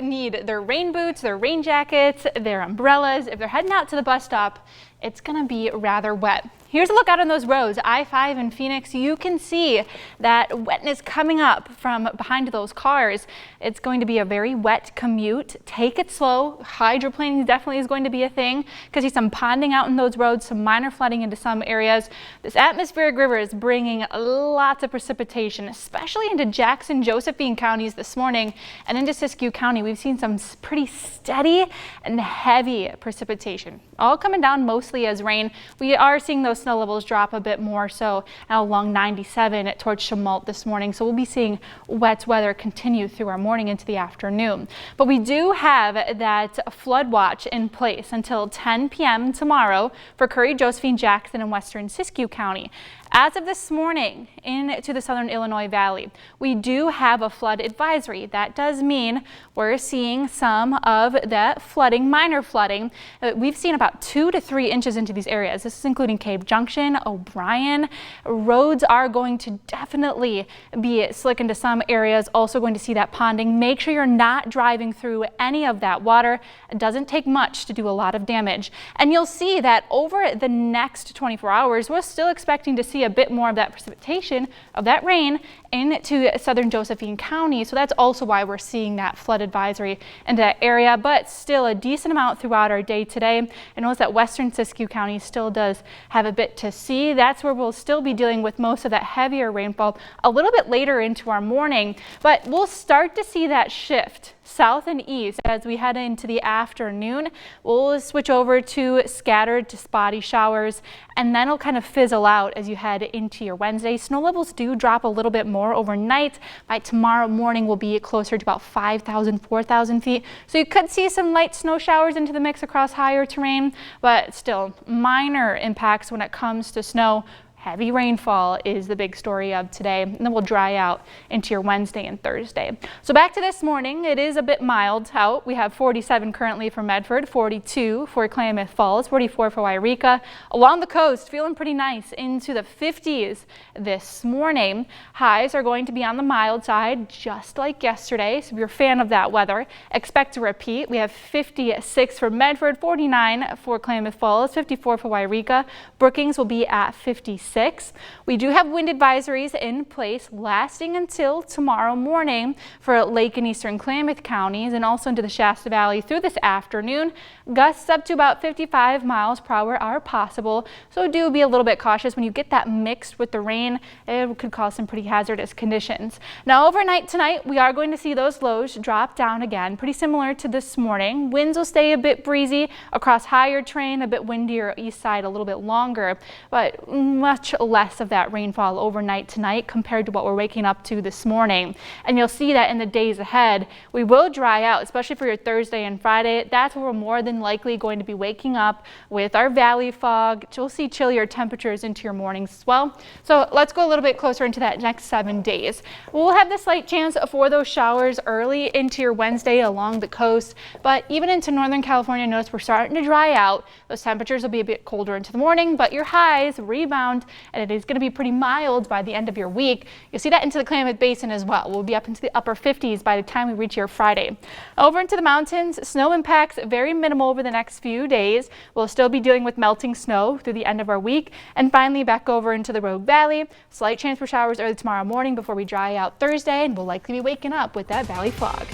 need their rain boots, their rain jackets, their umbrellas. If they're heading out to the bus stop, it's going to be rather wet. Here's a look out on those roads. I-5 in Phoenix, you can see that wetness coming up from behind those cars. It's going to be a very wet commute. Take it slow. Hydroplaning definitely is going to be a thing. Could see some ponding out in those roads, some minor flooding into some areas. This atmospheric river is bringing lots of precipitation, especially into Jackson, Josephine counties this morning and into Siskiyou County. We've seen some pretty steady and heavy precipitation, all coming down mostly as rain. We are seeing those snow levels drop a bit more so now along 97 towards Chemult this morning. So we'll be seeing wet weather continue through our morning into the afternoon. But we do have that flood watch in place until 10 p.m. tomorrow for Curry, Josephine, Jackson, and western Siskiyou County. As of this morning into the southern Illinois Valley, we do have a flood advisory. That does mean we're seeing some of that flooding, minor flooding. We've seen about 2 to 3 inches into these areas. This is including Cave Junction, O'Brien. Roads are going to definitely be slick into some areas. Also going to see that ponding. Make sure you're not driving through any of that water. It doesn't take much to do a lot of damage. And you'll see that over the next 24 hours, we're still expecting to see a bit more of that precipitation, of that rain, into southern Josephine County. So that's also why we're seeing that flood advisory in that area, but still a decent amount throughout our day today. And notice that western Siskiyou County still does have a bit to see. That's where we'll still be dealing with most of that heavier rainfall a little bit later into our morning, but we'll start to see that shift south and east as we head into the afternoon. We'll switch over to scattered to spotty showers, and then it'll kind of fizzle out as you head into your Wednesday. Snow levels do drop a little bit more overnight. By tomorrow morning, we'll be closer to about 5,000, 4,000 feet. So you could see some light snow showers into the mix across higher terrain, but still minor impacts when it comes to snow. Heavy rainfall is the big story of today, and then we'll dry out into your Wednesday and Thursday. So back to this morning, it is a bit mild out. We have 47 currently for Medford, 42 for Klamath Falls, 44 for Yreka. Along the coast, feeling pretty nice into the 50s this morning. Highs are going to be on the mild side, just like yesterday. So if you're a fan of that weather, expect to repeat. We have 56 for Medford, 49 for Klamath Falls, 54 for Yreka. Brookings will be at 56. We do have wind advisories in place lasting until tomorrow morning for Lake and eastern Klamath counties and also into the Shasta Valley through this afternoon. Gusts up to about 55 miles per hour are possible, so do be a little bit cautious when you get that mixed with the rain. It could cause some pretty hazardous conditions. Now overnight tonight, we are going to see those lows drop down again, pretty similar to this morning. Winds will stay a bit breezy across higher terrain, a bit windier east side a little bit longer, but much less of that rainfall overnight tonight compared to what we're waking up to this morning. And you'll see that in the days ahead, we will dry out, especially for your Thursday and Friday. That's where we're more than likely going to be waking up with our valley fog. You'll see chillier temperatures into your mornings as well. So let's go a little bit closer into that next 7 days. We'll have the slight chance for those showers early into your Wednesday along the coast, but even into Northern California, notice we're starting to dry out. Those temperatures will be a bit colder into the morning, but your highs rebound, and it is going to be pretty mild by the end of your week. You'll see that into the Klamath Basin as well. We'll be up into the upper 50s by the time we reach your Friday. Over into the mountains, snow impacts very minimal over the next few days. We'll still be dealing with melting snow through the end of our week, and finally back over into the Rogue Valley. Slight chance for showers early tomorrow morning before we dry out Thursday, and we'll likely be waking up with that valley fog.